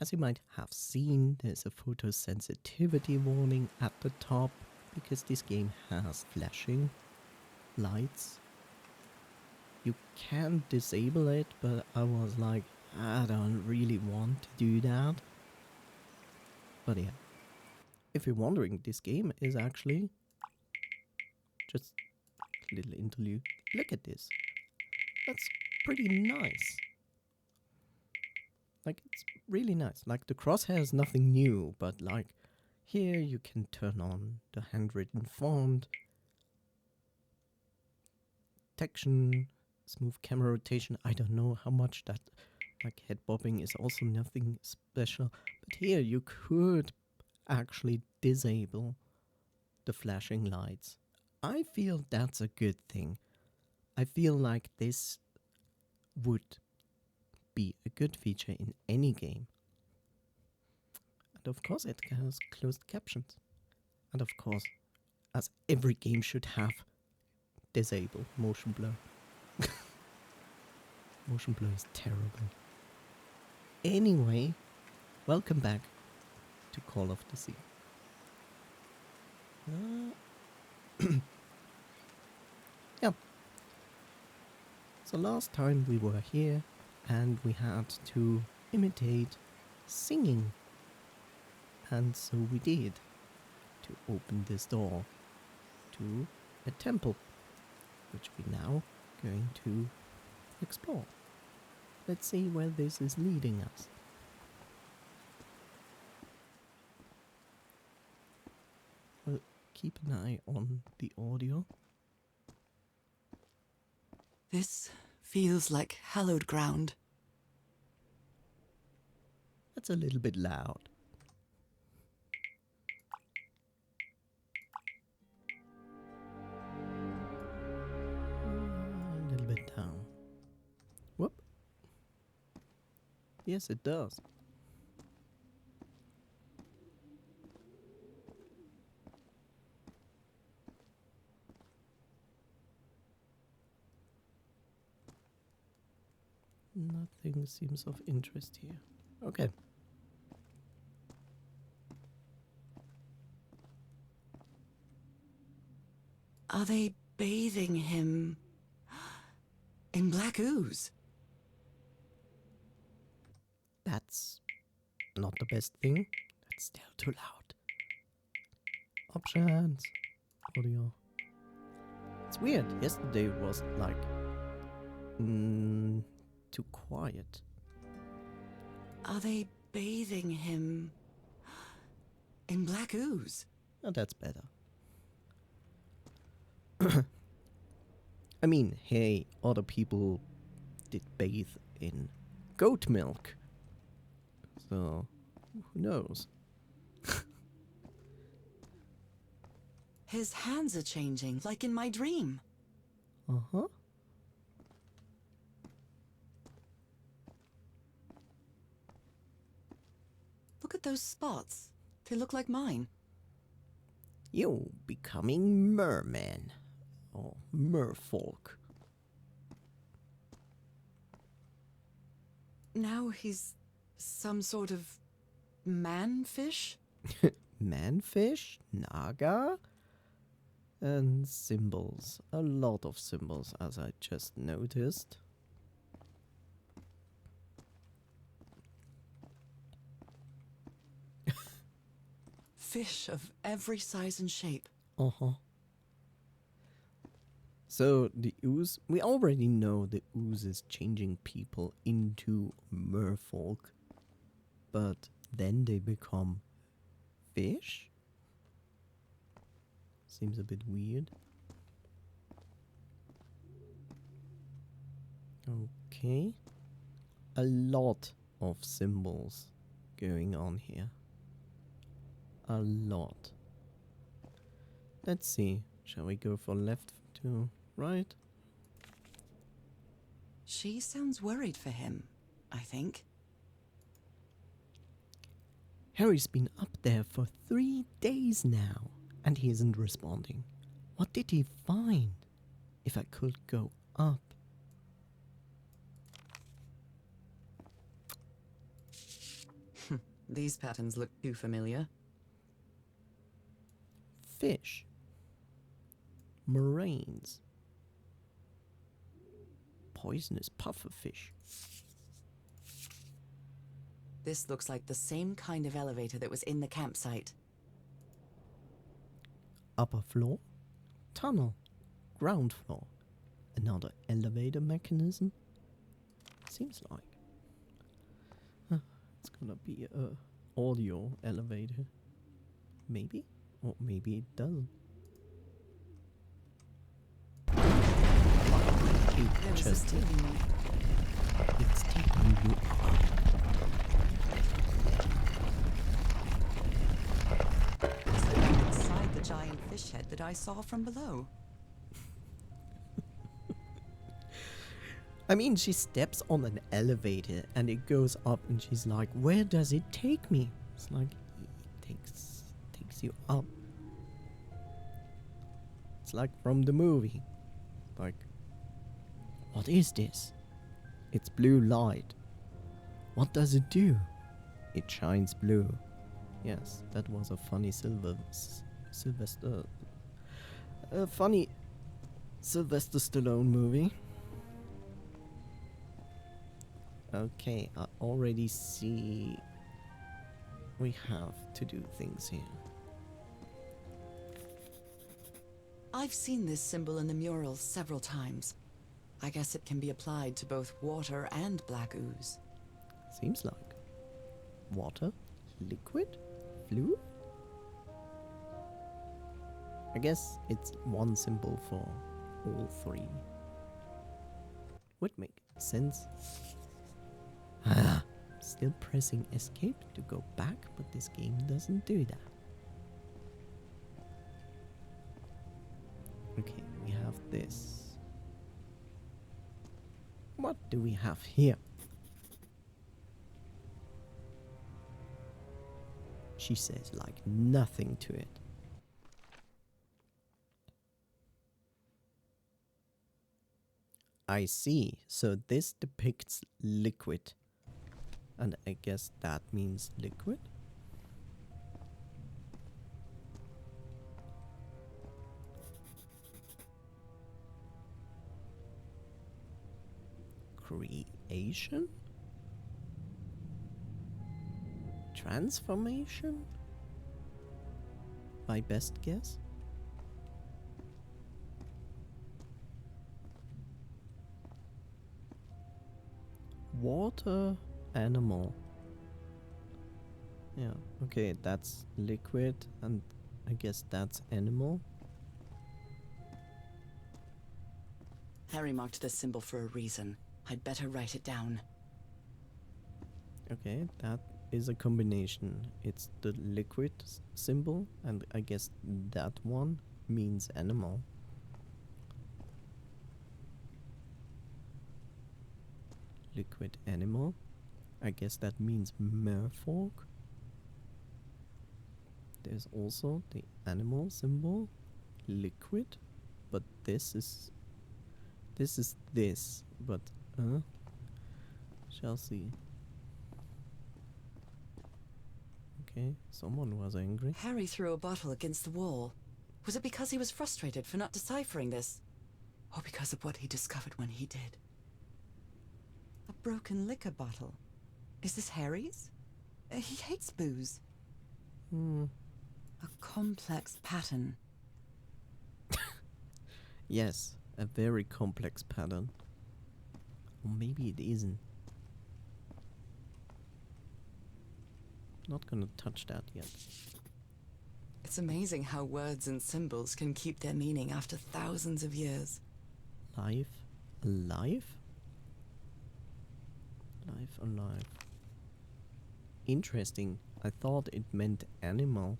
As you might have seen, there's a photosensitivity warning at the top because this game has flashing lights. You can disable it, but I was like, I don't really want to do that. But yeah, if you're wondering, this game is actually just a little interlude. Look at this. That's pretty nice. Like, it's really nice. Like, the crosshair is nothing new, but like, here you can turn on the handwritten font, detection, smooth camera rotation. I don't know how much that, like, head bobbing is also nothing special. But here you could actually disable the flashing lights. I feel that's a good thing. I feel like this would be a good feature in any game. And of course it has closed captions. And of course, as every game should have, disable motion blur. Motion blur is terrible. Anyway, welcome back to Call of the Sea. Yeah. So last time we were here and we had to imitate singing. And so we did, to open this door to a temple, which we're now going to explore. Let's see where this is leading us. Well, keep an eye on the audio. This feels like hallowed ground. That's a little bit loud. A little bit down. Whoop. Yes, it does. Nothing seems of interest here. Okay. Are they bathing him in black ooze? That's not the best thing. That's still too loud. Options. Audio. It's weird. Yesterday was like too quiet. Are they bathing him in black ooze? Oh, that's better. I mean, hey, other people did bathe in goat milk. So, who knows? His hands are changing, like in my dream. Uh-huh. Look at those spots. They look like mine. You becoming merman. Or merfolk. Now he's some sort of man-fish? Manfish? Naga? And symbols. A lot of symbols, as I just noticed. Fish of every size and shape. Uh-huh. So, the ooze... We already know the ooze is changing people into merfolk. But then they become fish? Seems a bit weird. Okay. A lot of symbols going on here. A lot. Let's see. Shall we go from left to right? She sounds worried for him, I think. Harry's been up there for 3 days now, and he isn't responding. What did he find? If I could go up. These patterns look too familiar. Fish. Moraines. Poisonous pufferfish. This looks like the same kind of elevator that was in the campsite. Upper floor. Tunnel. Ground floor. Another elevator mechanism. Seems like. Huh, it's gonna be a audio elevator. Maybe? Or maybe it doesn't. It's taking you up. It's the one inside the giant fish head that I saw from below. I mean, she steps on an elevator and it goes up and she's like, where does it take me? It's like, it takes you up. It's like from the movie. Like, what is this? It's blue light. What does it do? It shines blue. Yes, that was a funny funny Sylvester Stallone movie. Okay, I already see we have to do things here. I've seen this symbol in the murals several times. I guess it can be applied to both water and black ooze. Seems like. Water? Liquid? Fluid? I guess it's one symbol for all three. Would make sense. Still pressing escape to go back, but this game doesn't do that. Okay, we have this. What do we have here? She says like nothing to it. I see. So this depicts liquid. And I guess that means liquid? Creation? Transformation? My best guess? Water animal. Yeah, okay, that's liquid, and I guess that's animal. Harry marked this symbol for a reason. I'd better write it down. Okay, that is a combination. It's the liquid symbol, and I guess that one means animal. Liquid animal. I guess that means merfolk. There's also the animal symbol, liquid, but this is this, but shall see. Okay, someone was angry. Harry threw a bottle against the wall. Was it because he was frustrated for not deciphering this? Or because of what he discovered when he did? A broken liquor bottle. Is this Harry's? He hates booze. A complex pattern. Yes, a very complex pattern. Or maybe it isn't. Not gonna touch that yet. It's amazing how words and symbols can keep their meaning after thousands of years. Life alive? Life alive. Interesting. I thought it meant animal.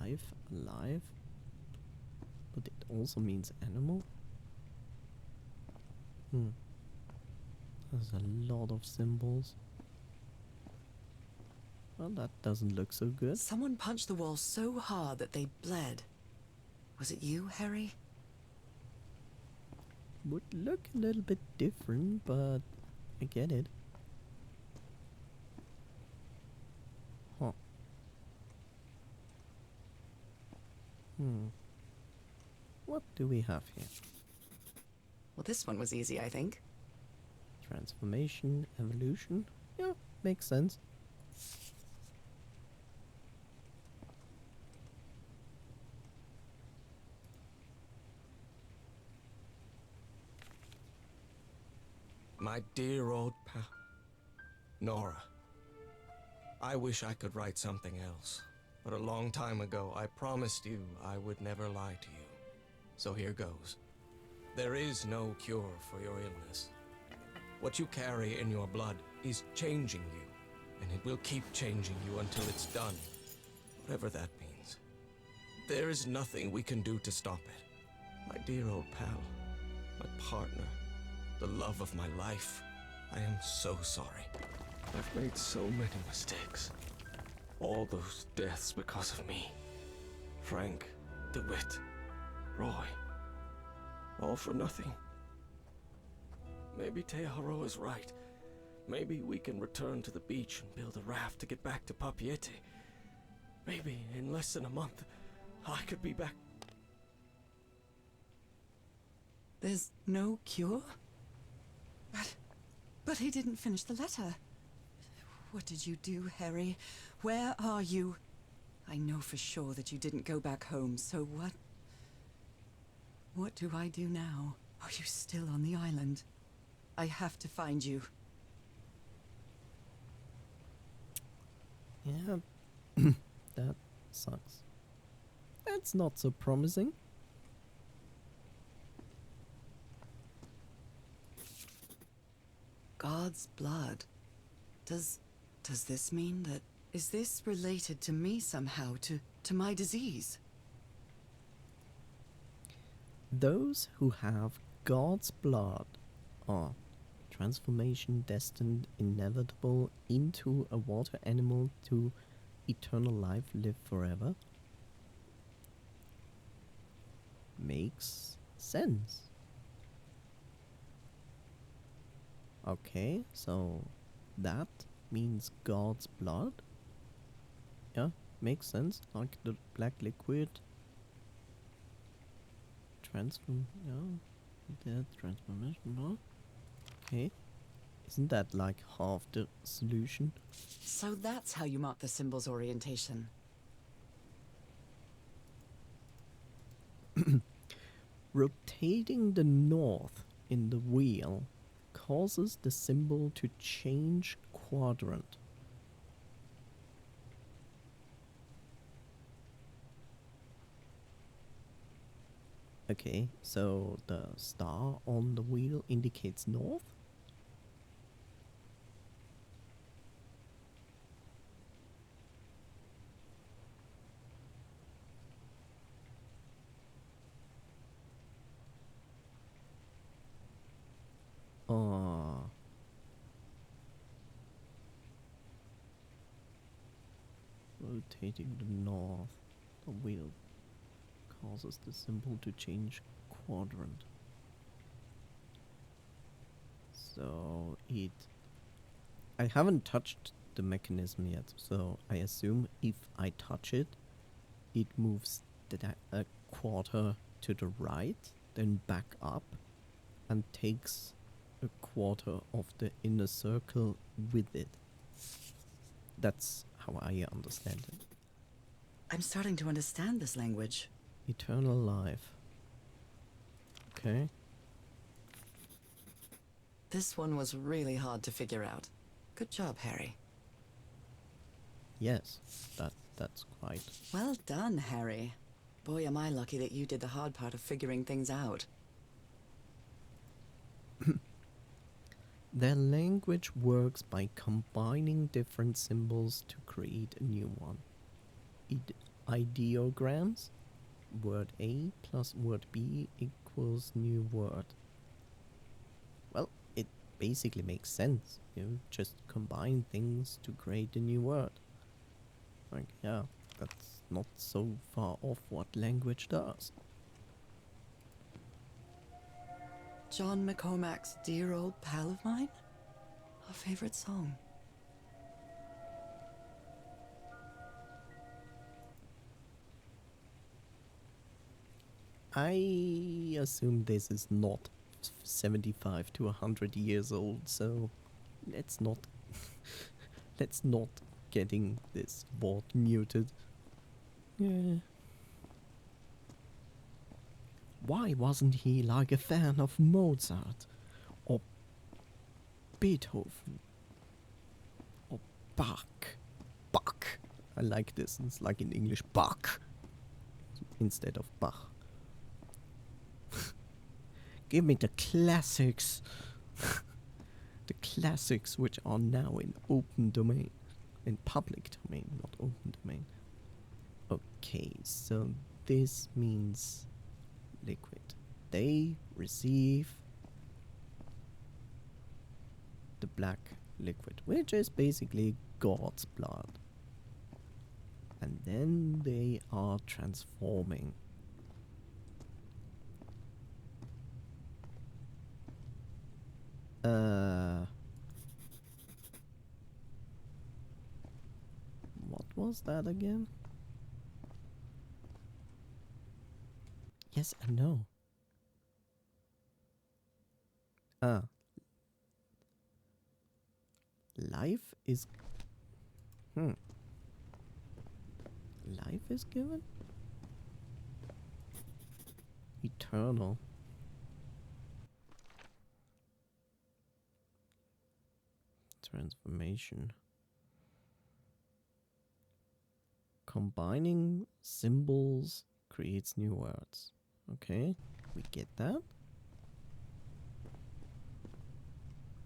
Life alive? But it also means animal? There's a lot of symbols. Well, that doesn't look so good. Someone punched the wall so hard that they bled. Was it you, Harry? would look a little bit different, but I get it. Huh. What do we have here? Well, this one was easy, I think. Transformation, evolution. Yeah, makes sense. My dear old pal, Nora. I wish I could write something else, but a long time ago I promised you I would never lie to you. So here goes. There is no cure for your illness. What you carry in your blood is changing you, and it will keep changing you until it's done, whatever that means. There is nothing we can do to stop it. My dear old pal, my partner, the love of my life, I am so sorry. I've made so many mistakes. All those deaths because of me. Frank, DeWitt, Roy. All for nothing. Maybe Teodoro is right. Maybe we can return to the beach and build a raft to get back to Papiete. Maybe in less than a month, I could be back. There's no cure? But he didn't finish the letter. What did you do, Harry? Where are you? I know for sure that you didn't go back home, so what? What do I do now? Are you still on the island? I have to find you. Yeah, that sucks. That's not so promising. God's blood. Does this mean that... Is this related to me somehow, to my disease? Those who have God's blood are transformation destined inevitable into a water animal to eternal life live forever. Makes sense. Okay, so that means God's blood? Yeah, makes sense. Like the black liquid. Transformation, no? Okay. Isn't that like half the solution? So that's how you mark the symbol's orientation. Rotating the north in the wheel causes the symbol to change quadrant. Okay, so the star on the wheel indicates north? Rotating the north, the wheel causes the symbol to change quadrant. So I haven't touched the mechanism yet, so I assume if I touch it, it moves a quarter to the right, then back up, and takes a quarter of the inner circle with it. That's how I understand it. I'm starting to understand this language. Eternal life. Okay. This one was really hard to figure out. Good job, Harry. Yes, that's quite. Well done, Harry. Boy, am I lucky that you did the hard part of figuring things out. Their language works by combining different symbols to create a new one. Ideograms. Word A plus word B equals new word. Well, it basically makes sense. You just combine things to create a new word. Like, yeah, that's not so far off what language does. John McCormack's Dear Old Pal of Mine? A favorite song. I assume this is not 75 to 100 years old, so let's not let's not getting this bot muted. Yeah. Why wasn't he like a fan of Mozart or Beethoven or Bach? Bach. I like this. It's like in English Bach instead of Bach. Give me the classics. The classics which are now in open domain. In public domain, not open domain. Okay, so this means liquid. They receive the black liquid, which is basically God's blood. And then they are transforming. What was that again? Yes and no. Life is... Life is given? Eternal. Transformation. Combining symbols creates new words. Okay, we get that.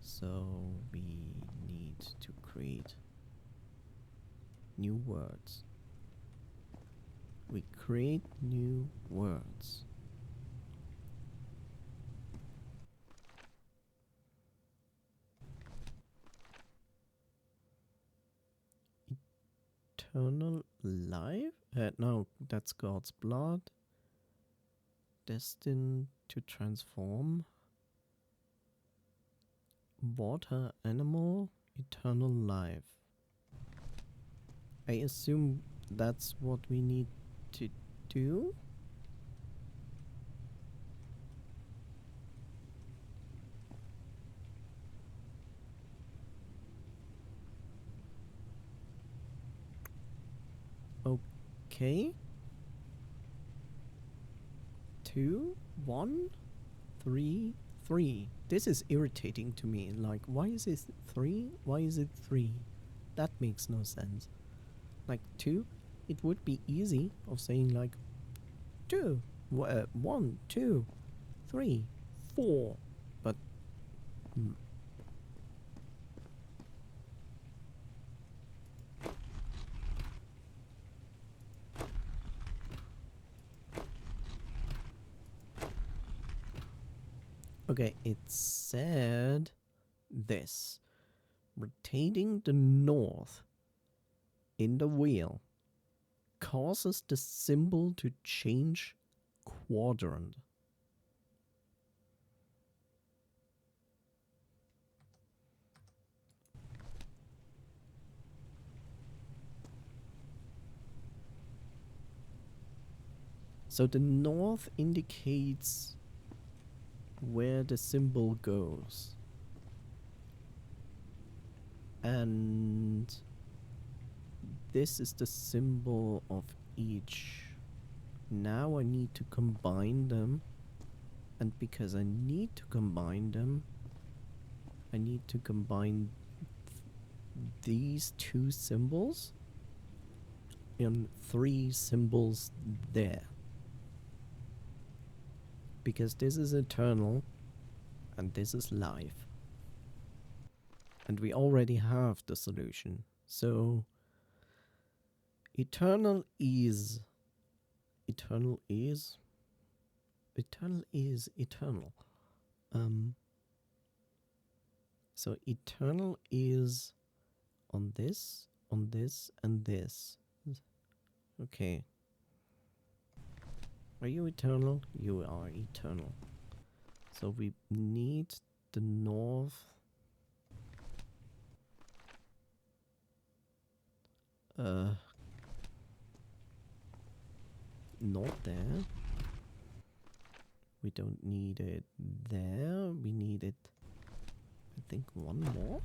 So we need to create new words. We create new words. Eternal life? No, that's God's blood. Destined to transform. Water animal, eternal life. I assume that's what we need to do. Okay. 2, 1, 3, 3. This is irritating to me. Like, why is it 3? Why is it 3? That makes no sense. Like 2, it would be easy of saying like 2, 1, 2, 3, 4. But okay, it said this. Rotating the north in the wheel causes the symbol to change quadrant. So the north indicates where the symbol goes. And this is the symbol of each. Now I need to combine them. And because I need to combine them, I need to combine these two symbols and 3 symbols there. Because this is eternal and this is life. And we already have the solution. So eternal is eternal. So eternal is on this, and this. Okay. Are you eternal? You are eternal. So we need the north. Not there. We don't need it there. We need it, I think, one more.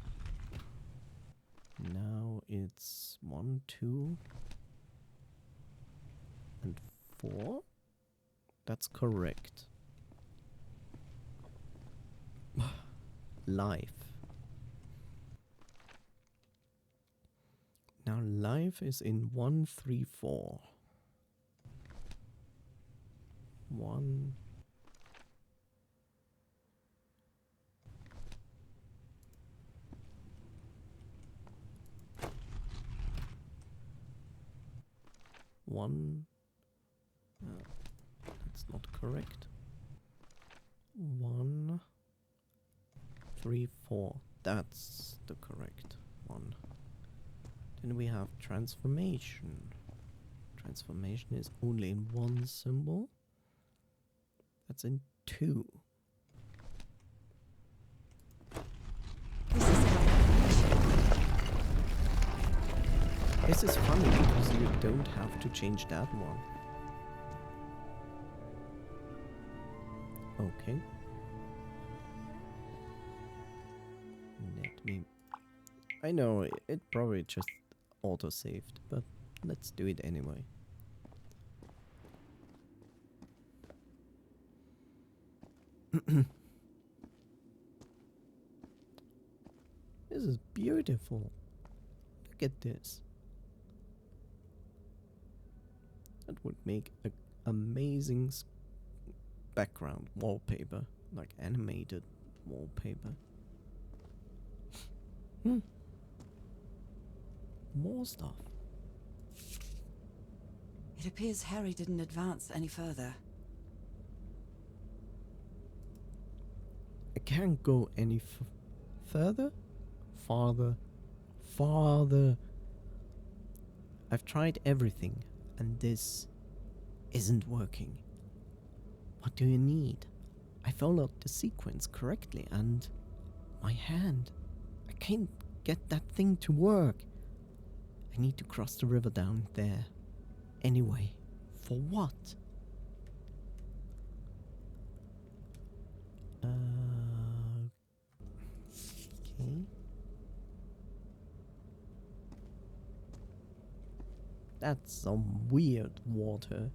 Now it's 1, 2, and 4. That's correct. Life. Now life is in 1, 3, 4. 1. One. That's not correct. 1, 3, 4. That's the correct one. Then we have transformation. Transformation is only in one symbol. That's in 2. This is funny because you don't have to change that one. Okay. Let me... I know, it probably just auto-saved, but let's do it anyway. This is beautiful. Look at this. That would make an amazing background wallpaper, like animated wallpaper. More stuff. It appears Harry didn't advance any further. I can't go any further? Farther. I've tried everything, and this isn't working. What do you need? I followed the sequence correctly, and my hand. I can't get that thing to work. I need to cross the river down there. Anyway, for what? Okay. That's some weird water.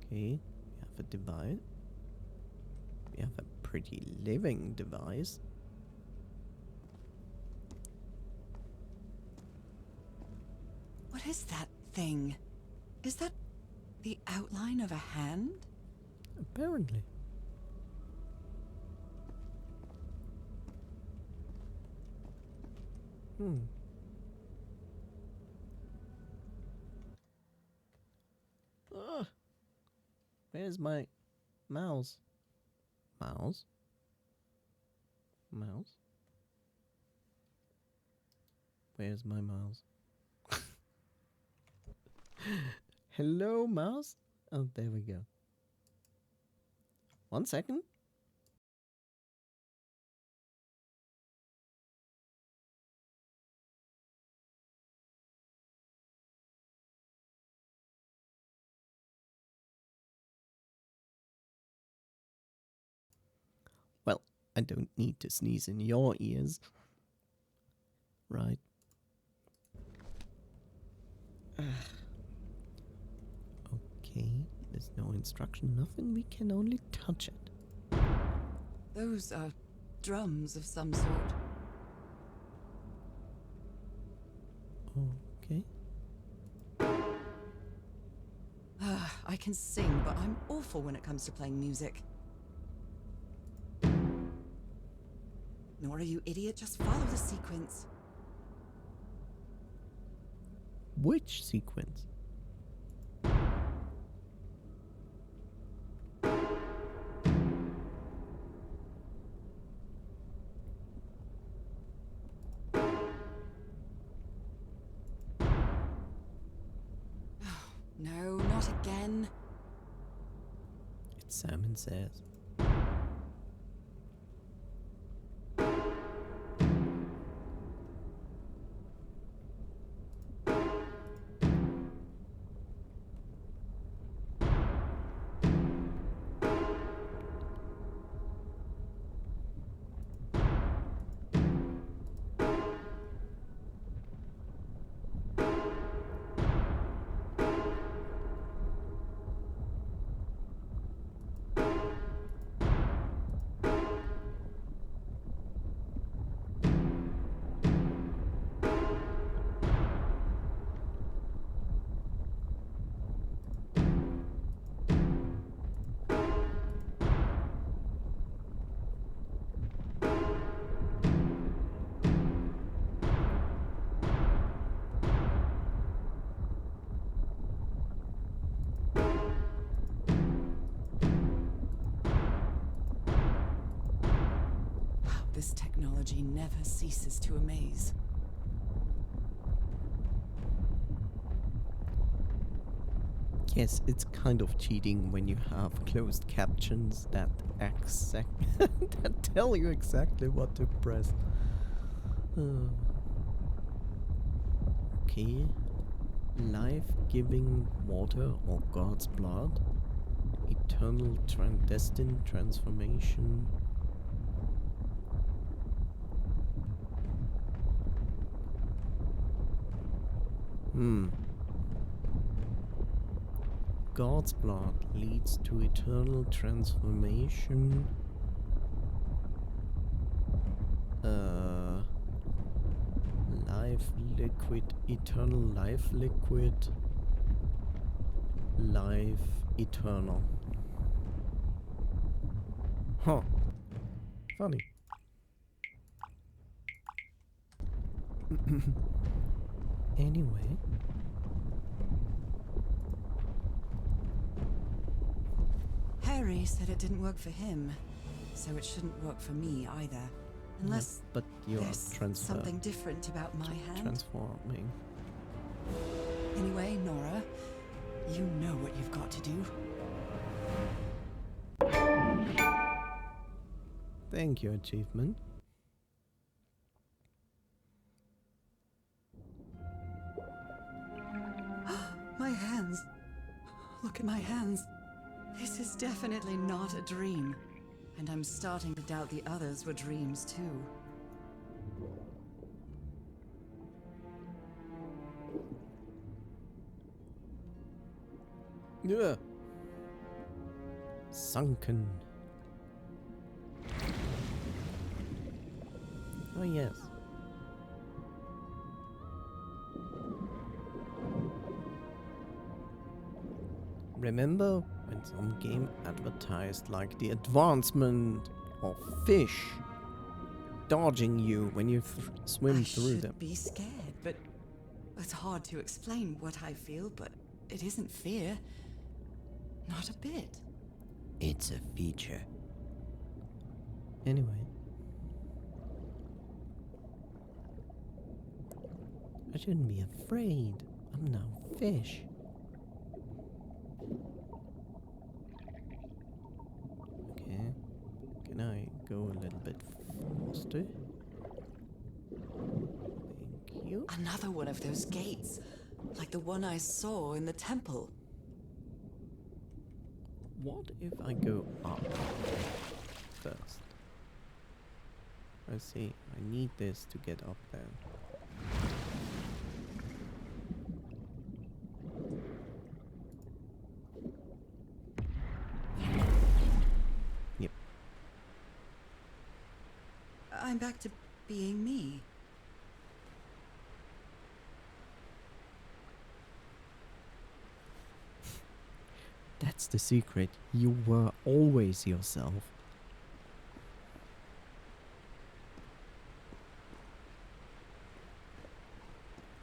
Okay, we have a device. We have a pretty living device. What is that thing? Is that the outline of a hand? Apparently. Ugh. Where's my mouse? Mouse? Mouse? Where's my mouse? Hello, mouse? Oh, there we go. 1 second. Well, I don't need to sneeze in your ears. Right. Okay, there's no instruction, nothing, we can only touch it. Those are drums of some sort. Okay. I can sing, but I'm awful when it comes to playing music. Nora, you idiot, just follow the sequence. Which sequence? No, not again. Simon says. This technology never ceases to amaze. Yes, it's kind of cheating when you have closed captions that that tell you exactly what to press. Okay. Life-giving water or God's blood. Eternal destined transformation. God's blood leads to eternal transformation. Life liquid, eternal life liquid. Life eternal. Huh. Funny. Anyway. Harry said it didn't work for him, so it shouldn't work for me either. Unless But you're there's something different about my hand. transforming. Anyway, Nora, you know what you've got to do. Thank you, achievement. My hands. Look at my hands. This is definitely not a dream. And I'm starting to doubt the others were dreams too. Yeah. Sunken. Oh yes. Remember when some game advertised like the advancement of fish dodging you when you swim through them? I should be scared, but it's hard to explain what I feel, but it isn't fear. Not a bit. It's a feature. Anyway. I shouldn't be afraid. I'm now fish. Okay. Can I go a little bit faster? Thank you. Another one of those gates, like the one I saw in the temple. What if I go up first? I see. I need this to get up there. Yep. I'm back to being me. That's the secret. You were always yourself.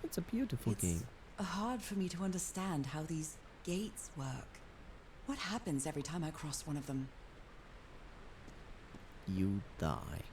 It's a beautiful game. It's hard for me to understand how these gates work. What happens every time I cross one of them? You die.